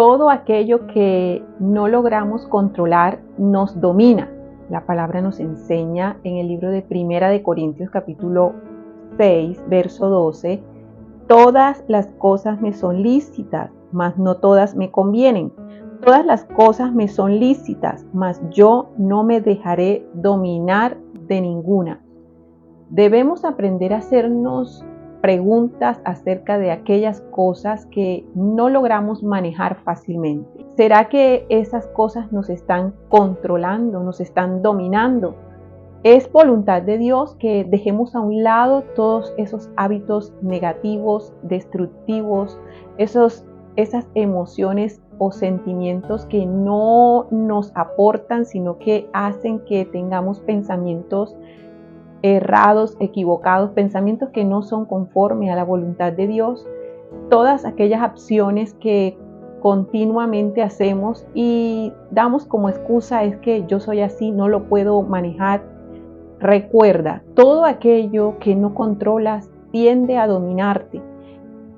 todo aquello que no logramos controlar nos domina. La palabra nos enseña en el libro de Primera de Corintios capítulo 6, verso 12, todas las cosas me son lícitas, mas no todas me convienen. Todas las cosas me son lícitas, mas yo no me dejaré dominar de ninguna. Debemos aprender a hacernos preguntas acerca de aquellas cosas que no logramos manejar fácilmente. ¿Será que esas cosas nos están controlando, nos están dominando? Es voluntad de Dios que dejemos a un lado todos esos hábitos negativos, destructivos, esas emociones o sentimientos que no nos aportan, sino que hacen que tengamos pensamientos errados, equivocados, pensamientos que no son conformes a la voluntad de Dios, todas aquellas acciones que continuamente hacemos y damos como excusa es que yo soy así, no lo puedo manejar. Recuerda, todo aquello que no controlas tiende a dominarte.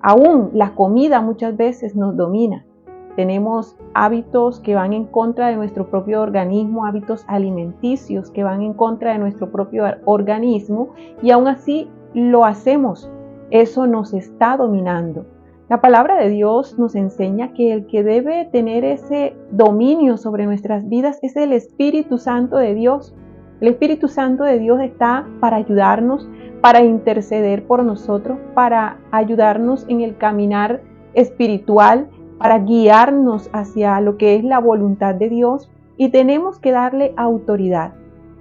Aún la comida muchas veces nos domina. Tenemos hábitos que van en contra de nuestro propio organismo, hábitos alimenticios que van en contra de nuestro propio organismo y aún así lo hacemos. Eso nos está dominando. La palabra de Dios nos enseña que el que debe tener ese dominio sobre nuestras vidas es el Espíritu Santo de Dios. El Espíritu Santo de Dios está para ayudarnos, para interceder por nosotros, para ayudarnos en el caminar espiritual, para guiarnos hacia lo que es la voluntad de Dios y tenemos que darle autoridad.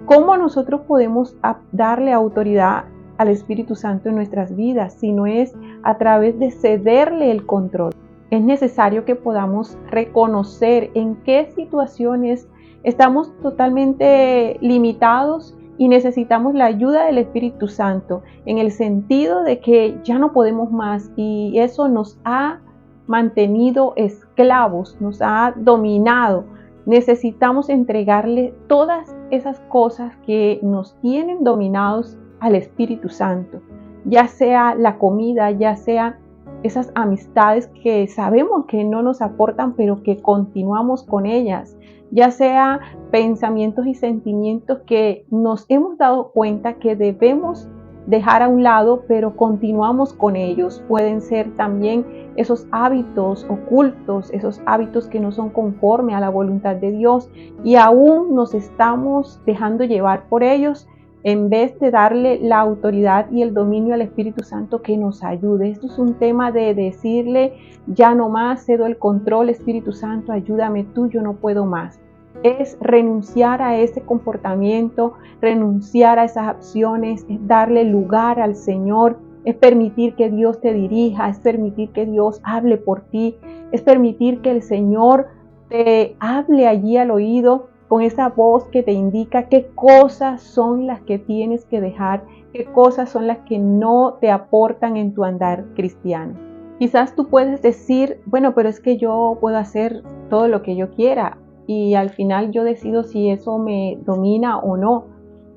¿Cómo nosotros podemos darle autoridad al Espíritu Santo en nuestras vidas si no es a través de cederle el control? Es necesario que podamos reconocer en qué situaciones estamos totalmente limitados y necesitamos la ayuda del Espíritu Santo en el sentido de que ya no podemos más y eso nos ha mantenido esclavos, nos ha dominado. Necesitamos entregarle todas esas cosas que nos tienen dominados al Espíritu Santo, ya sea la comida, ya sea esas amistades que sabemos que no nos aportan, pero que continuamos con ellas, ya sea pensamientos y sentimientos que nos hemos dado cuenta que debemos dejar a un lado, pero continuamos con ellos. Pueden ser también esos hábitos ocultos, esos hábitos que no son conformes a la voluntad de Dios y aún nos estamos dejando llevar por ellos en vez de darle la autoridad y el dominio al Espíritu Santo que nos ayude. Esto es un tema de decirle, ya no más, cedo el control, Espíritu Santo, ayúdame tú, yo no puedo más. Es renunciar a ese comportamiento, renunciar a esas acciones, es darle lugar al Señor, es permitir que Dios te dirija, es permitir que Dios hable por ti, es permitir que el Señor te hable allí al oído con esa voz que te indica qué cosas son las que tienes que dejar, qué cosas son las que no te aportan en tu andar cristiano. Quizás tú puedes decir, bueno, pero es que yo puedo hacer todo lo que yo quiera y al final yo decido si eso me domina o no.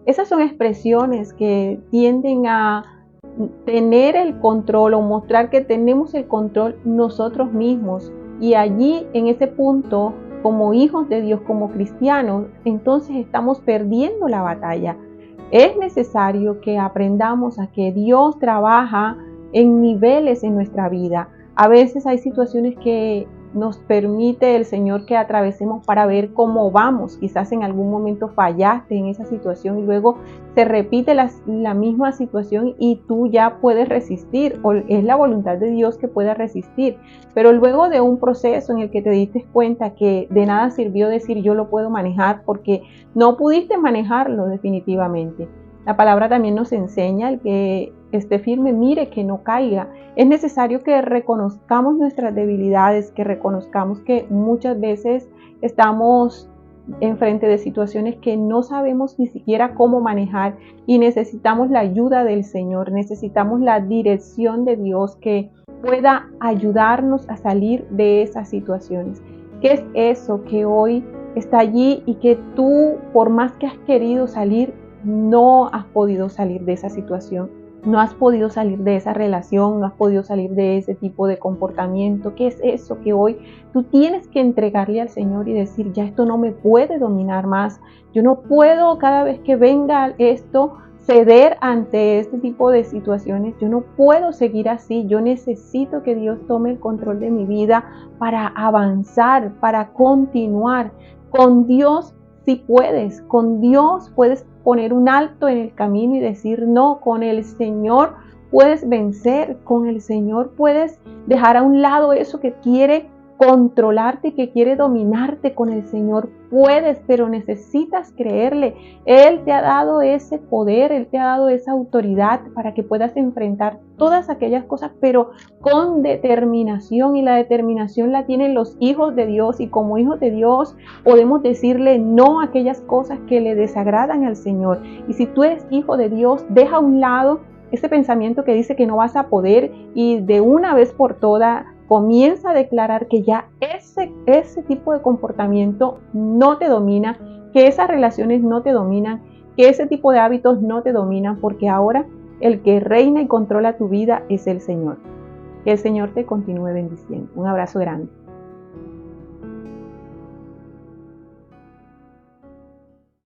Esas son expresiones que tienden a tener el control o mostrar que tenemos el control nosotros mismos y allí en ese punto como hijos de Dios, como cristianos, entonces estamos perdiendo la batalla. Es necesario que aprendamos a que Dios trabaja en niveles en nuestra vida. A veces hay situaciones que nos permite el Señor que atravesemos para ver cómo vamos. Quizás en algún momento fallaste en esa situación y luego se repite la misma situación y tú ya puedes resistir, o es la voluntad de Dios que pueda resistir. Pero luego de un proceso en el que te diste cuenta que de nada sirvió decir yo lo puedo manejar porque no pudiste manejarlo definitivamente. La palabra también nos enseña el que esté firme, mire que no caiga. Es necesario que reconozcamos nuestras debilidades, que reconozcamos que muchas veces estamos enfrente de situaciones que no sabemos ni siquiera cómo manejar y necesitamos la ayuda del Señor, necesitamos la dirección de Dios que pueda ayudarnos a salir de esas situaciones. ¿Qué es eso que hoy está allí y que tú, por más que has querido salir, no has podido salir de esa situación? no has podido salir de esa relación, no has podido salir de ese tipo de comportamiento. ¿Qué es eso que hoy tú tienes que entregarle al Señor y decir, ya esto no me puede dominar más? Yo no puedo cada vez que venga esto ceder ante este tipo de situaciones. Yo no puedo seguir así. Yo necesito que Dios tome el control de mi vida para avanzar, para continuar. Con Dios sí puedes, con Dios puedes poner un alto en el camino y decir no. Con el Señor puedes vencer, con el Señor puedes dejar a un lado eso que quiere controlarte, que quiere dominarte. Con el Señor puedes, pero necesitas creerle. Él te ha dado ese poder, Él te ha dado esa autoridad para que puedas enfrentar todas aquellas cosas, pero con determinación, y la determinación la tienen los hijos de Dios, y como hijos de Dios podemos decirle no a aquellas cosas que le desagradan al Señor. Y si tú eres hijo de Dios, deja a un lado ese pensamiento que dice que no vas a poder, y de una vez por todas comienza a declarar que ya ese tipo de comportamiento no te domina, que esas relaciones no te dominan, que ese tipo de hábitos no te dominan, porque ahora el que reina y controla tu vida es el Señor. Que el Señor te continúe bendiciendo. Un abrazo grande.